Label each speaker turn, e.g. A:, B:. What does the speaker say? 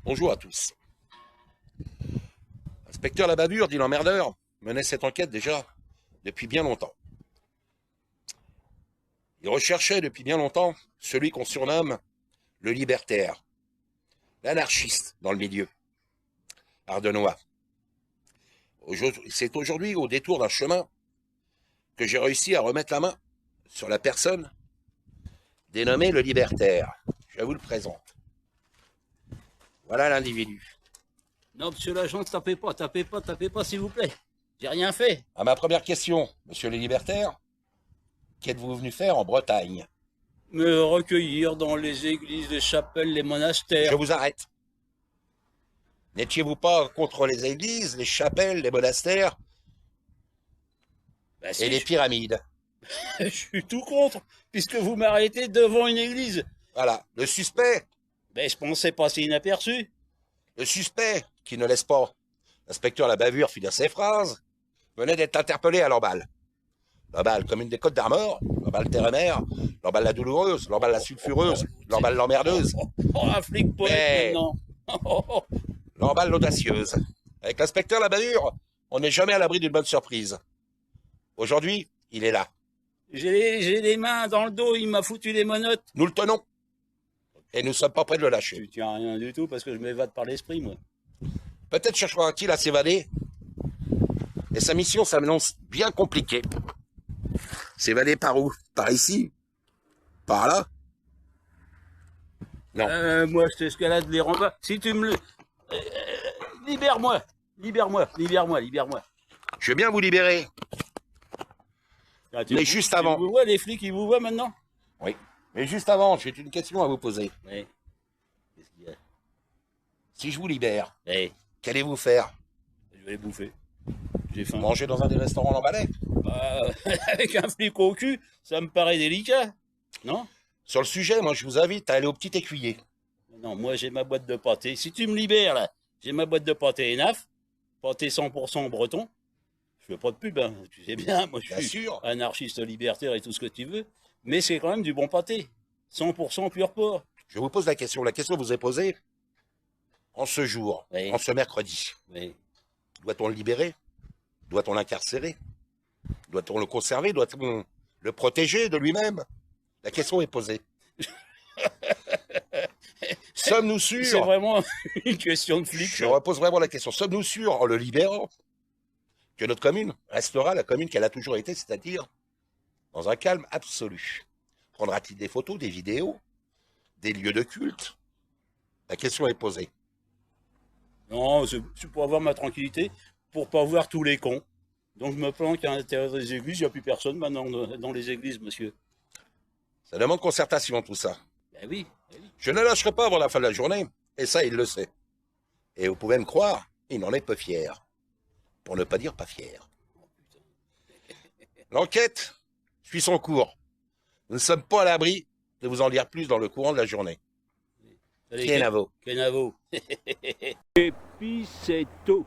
A: Bonjour à tous. Inspecteur Labavure, dit l'emmerdeur, menait cette enquête déjà depuis bien longtemps. Il recherchait depuis bien longtemps celui qu'on surnomme le libertaire, l'anarchiste dans le milieu, ardenois. C'est aujourd'hui, au détour d'un chemin, que j'ai réussi à remettre la main sur la personne dénommée le libertaire. Je vous le présente. Voilà l'individu.
B: Non, monsieur l'agent, tapez pas, s'il vous plaît. J'ai rien fait.
A: À ma première question, monsieur le libertaire, qu'êtes-vous venu faire en Bretagne?
B: Me recueillir dans les églises, les chapelles, les monastères.
A: Je vous arrête. N'étiez-vous pas contre les églises, les chapelles, les monastères
B: Bah, si,
A: et les pyramides?
B: je suis tout contre, puisque vous m'arrêtez devant une église.
A: Voilà, le suspect,
B: Ben, je pensais passer inaperçu.
A: qui ne laisse pas l'inspecteur Labavure finir ses phrases, venait d'être interpellé à Lamballe. Lamballe, commune des Côtes d'Armor, Lamballe terre et mer, Lamballe la douloureuse, Lamballe la sulfureuse, Lamballe l'emmerdeuse,
B: Un flic poète
A: Mais-
B: maintenant.
A: Lamballe l'audacieuse. Avec l'inspecteur Labavure, on n'est jamais à l'abri d'une bonne surprise. Aujourd'hui, il est là.
B: J'ai les mains dans le dos, il m'a foutu les menottes.
A: Nous le tenons. Et nous ne sommes pas prêts de le lâcher.
B: Je tiens à rien du tout parce que je m'évade par l'esprit, moi.
A: Peut-être cherchera-t-il à s'évader. Et sa mission s'annonce bien compliquée. S'évader par où? Par ici? Par là? Non.
B: Moi, je t'escalade les remparts. Si tu me le... libère-moi. Libère-moi.
A: Je veux bien vous libérer.
B: Ah,
A: Mais juste avant.
B: Tu vous vois, les flics, ils vous voient maintenant?
A: Oui. Mais juste avant, j'ai une question à vous poser.
B: Oui. Qu'est-ce qu'il y a?
A: Si je vous libère,
B: Eh,
A: qu'allez-vous faire?
B: je vais bouffer. J'ai faim.
A: Manger dans un des restaurants lambalais?
B: Bah, avec un flic au cul, ça me paraît délicat. Non?
A: Sur le sujet, moi, je vous invite à aller au petit écuyer.
B: Non, moi, j'ai ma boîte de pâté. Si tu me libères, là, j'ai ma boîte de pâté ENAF. Pâté 100% breton. Je fais pas de pub, hein. Tu sais bien, moi, je
A: Bien
B: suis
A: sûr.
B: anarchiste libertaire et tout ce que tu veux. Mais c'est quand même du bon pâté. 100% pur porc.
A: Je vous pose la question. La question vous est posée en ce jour,
B: Oui.
A: en ce mercredi.
B: Oui.
A: Doit-on le libérer? Doit-on l'incarcérer? Doit-on le conserver? Doit-on le protéger de lui-même? La question est posée. Sommes-nous
B: C'est
A: sûrs?
B: vraiment une question de flic.
A: Je
B: ça.
A: repose vraiment la question. Sommes-nous sûrs, en le libérant, que notre commune restera la commune qu'elle a toujours été, c'est-à-dire dans un calme absolu? Prendra-t-il des photos, des vidéos, des lieux de culte? La question est posée.
B: Non, c'est pour avoir ma tranquillité, pour pas voir tous les cons. Donc je me planque à l'intérieur des églises, il n'y a plus personne maintenant dans les églises, monsieur.
A: Ça demande concertation, tout ça.
B: Ben oui, ben oui.
A: Je ne lâcherai pas avant la fin de la journée, et ça, il le sait. Et vous pouvez me croire, il n'en est pas fier. Pour ne pas dire pas fier. L'enquête suit son cours. Nous ne sommes pas à l'abri de vous en dire plus dans le courant de la journée.
B: Allez,
A: Kenavo.
B: Kenavo. Et puis c'est tout.